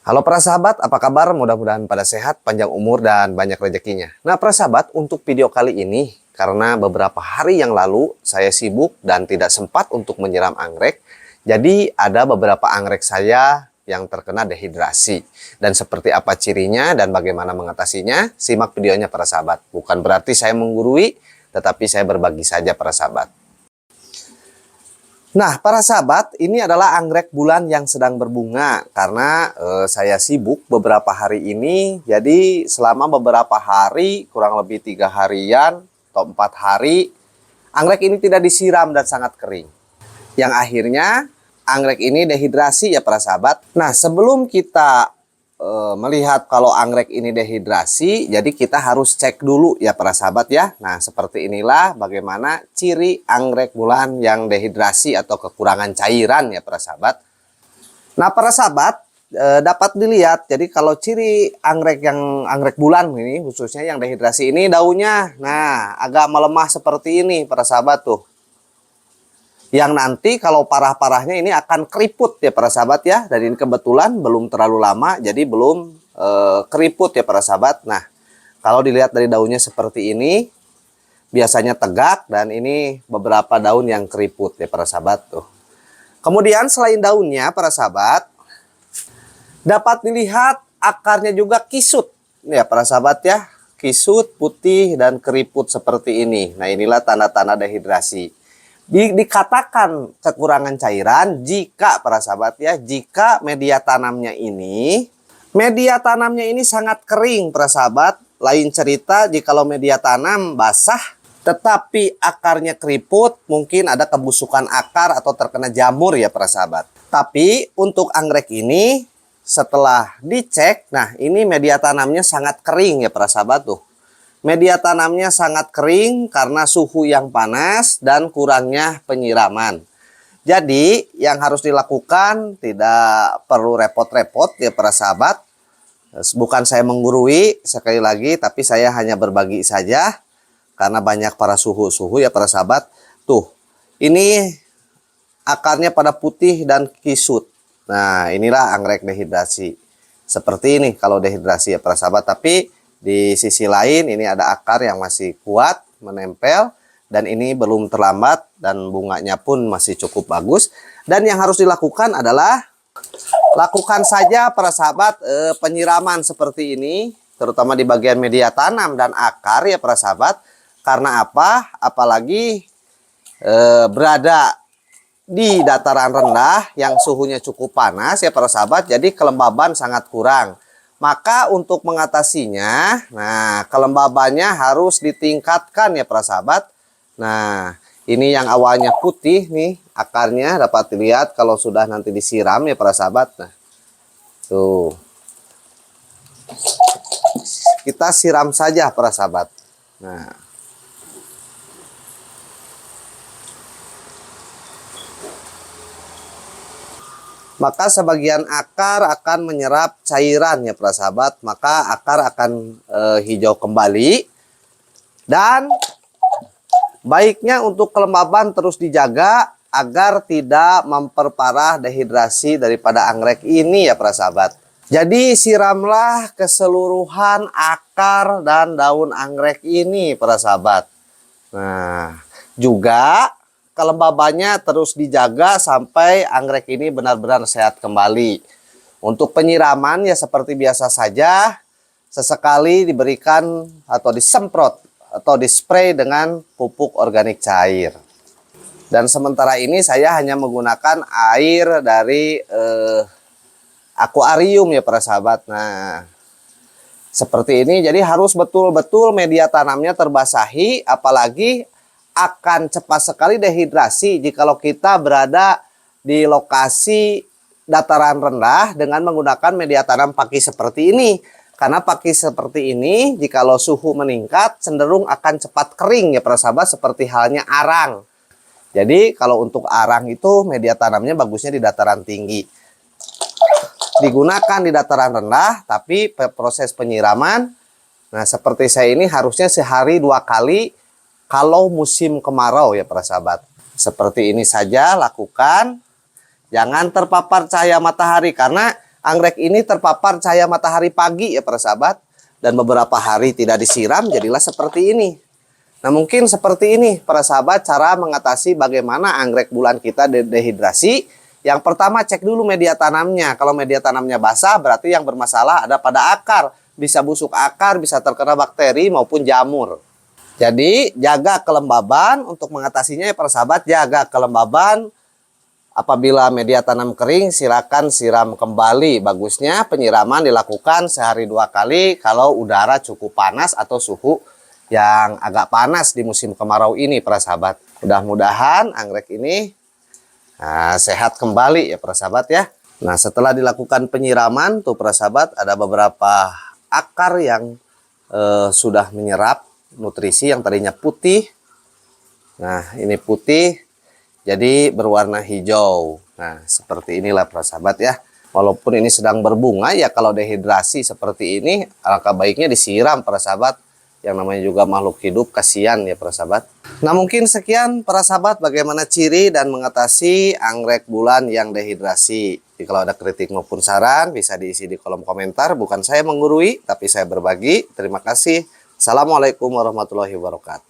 Halo para sahabat, apa kabar? Mudah-mudahan pada sehat, panjang umur, dan banyak rezekinya. Nah para sahabat, untuk video kali ini, karena beberapa hari yang lalu saya sibuk dan tidak sempat untuk menyiram anggrek, jadi ada beberapa anggrek saya yang terkena dehidrasi. Dan seperti apa cirinya dan bagaimana mengatasinya, simak videonya para sahabat. Bukan berarti saya menggurui, tetapi saya berbagi saja para sahabat. Nah, para sahabat, ini adalah anggrek bulan yang sedang berbunga karena saya sibuk beberapa hari ini. Jadi selama beberapa hari, kurang lebih 3 harian atau 4 hari, anggrek ini tidak disiram dan sangat kering. Yang akhirnya anggrek ini dehidrasi ya para sahabat. Nah, sebelum kita melihat kalau anggrek ini dehidrasi, jadi kita harus cek dulu ya para sahabat ya. Nah, seperti inilah bagaimana ciri anggrek bulan yang dehidrasi atau kekurangan cairan ya para sahabat. Nah, para sahabat dapat dilihat, jadi kalau ciri anggrek bulan ini khususnya yang dehidrasi ini daunnya nah agak melemah seperti ini para sahabat tuh. Yang nanti kalau parah-parahnya ini akan keriput ya para sahabat ya. Dan ini kebetulan belum terlalu lama, jadi belum keriput ya para sahabat. Nah, kalau dilihat dari daunnya seperti ini, biasanya tegak dan ini beberapa daun yang keriput ya para sahabat tuh. Kemudian selain daunnya para sahabat, dapat dilihat akarnya juga kisut ya para sahabat ya. Kisut, putih, dan keriput seperti ini. Nah, inilah tanda-tanda dehidrasi. Dikatakan kekurangan cairan jika para sahabat ya, jika media tanamnya ini sangat kering para sahabat. Lain cerita jikalau media tanam basah tetapi akarnya keriput, mungkin ada kebusukan akar atau terkena jamur ya para sahabat. Tapi untuk anggrek ini setelah dicek, nah ini media tanamnya sangat kering ya para sahabat tuh. Media tanamnya sangat kering karena suhu yang panas dan kurangnya penyiraman. Jadi yang harus dilakukan tidak perlu repot-repot ya para sahabat. Bukan saya menggurui sekali lagi, tapi saya hanya berbagi saja. Karena banyak para suhu ya para sahabat. Tuh, ini akarnya pada putih dan kisut. Nah, inilah anggrek dehidrasi. Seperti ini kalau dehidrasi ya para sahabat. Tapi di sisi lain ini ada akar yang masih kuat menempel dan ini belum terlambat dan bunganya pun masih cukup bagus. Dan yang harus dilakukan adalah lakukan saja para sahabat penyiraman seperti ini, terutama di bagian media tanam dan akar ya para sahabat. Karena apa? Apalagi berada di dataran rendah yang suhunya cukup panas ya para sahabat, jadi kelembaban sangat kurang. Maka untuk mengatasinya, nah kelembabannya harus ditingkatkan ya para sahabat. Nah, ini yang awalnya putih nih, akarnya dapat dilihat kalau sudah nanti disiram ya para sahabat. Nah, tuh. Kita siram saja para sahabat. Nah, maka sebagian akar akan menyerap cairan ya para sahabat, maka akar akan hijau kembali. Dan baiknya untuk kelembaban terus dijaga agar tidak memperparah dehidrasi daripada anggrek ini ya para sahabat. Jadi siramlah keseluruhan akar dan daun anggrek ini para sahabat. Nah, juga kelembabannya terus dijaga sampai anggrek ini benar-benar sehat kembali. Untuk penyiraman ya seperti biasa saja, sesekali diberikan atau disemprot atau dispray dengan pupuk organik cair. Dan sementara ini saya hanya menggunakan air dari akuarium ya para sahabat. Nah, seperti ini, jadi harus betul-betul media tanamnya terbasahi, apalagi akan cepat sekali dehidrasi jikalau kita berada di lokasi dataran rendah dengan menggunakan media tanam paki seperti ini. Karena paki seperti ini jikalau suhu meningkat cenderung akan cepat kering ya para sahabat, seperti halnya arang. Jadi kalau untuk arang itu media tanamnya bagusnya di dataran tinggi. Digunakan di dataran rendah, tapi proses penyiraman, nah seperti saya ini harusnya sehari 2 kali kalau musim kemarau ya para sahabat. Seperti ini saja lakukan. Jangan terpapar cahaya matahari karena anggrek ini terpapar cahaya matahari pagi ya para sahabat, dan beberapa hari tidak disiram jadilah seperti ini. Nah mungkin seperti ini para sahabat cara mengatasi bagaimana anggrek bulan kita dehidrasi. Yang pertama cek dulu media tanamnya. Kalau media tanamnya basah berarti yang bermasalah ada pada akar. Bisa busuk akar, bisa terkena bakteri maupun jamur. Jadi jaga kelembaban untuk mengatasinya ya para sahabat. Jaga kelembaban. Apabila media tanam kering silakan siram kembali. Bagusnya penyiraman dilakukan sehari 2 kali kalau udara cukup panas atau suhu yang agak panas di musim kemarau ini para sahabat. Mudah-mudahan anggrek ini sehat kembali ya para sahabat ya. Nah setelah dilakukan penyiraman tuh para sahabat ada beberapa akar yang sudah menyerap nutrisi yang tadinya putih. Nah ini putih jadi berwarna hijau. Nah seperti inilah para sahabat ya. Walaupun ini sedang berbunga ya, kalau dehidrasi seperti ini alangkah baiknya disiram para sahabat. Yang namanya juga makhluk hidup, kasihan ya para sahabat. Nah mungkin sekian para sahabat bagaimana ciri dan mengatasi anggrek bulan yang dehidrasi. Jadi kalau ada kritik maupun saran bisa diisi di kolom komentar. Bukan saya menggurui tapi saya berbagi. Terima kasih. Assalamualaikum warahmatullahi wabarakatuh.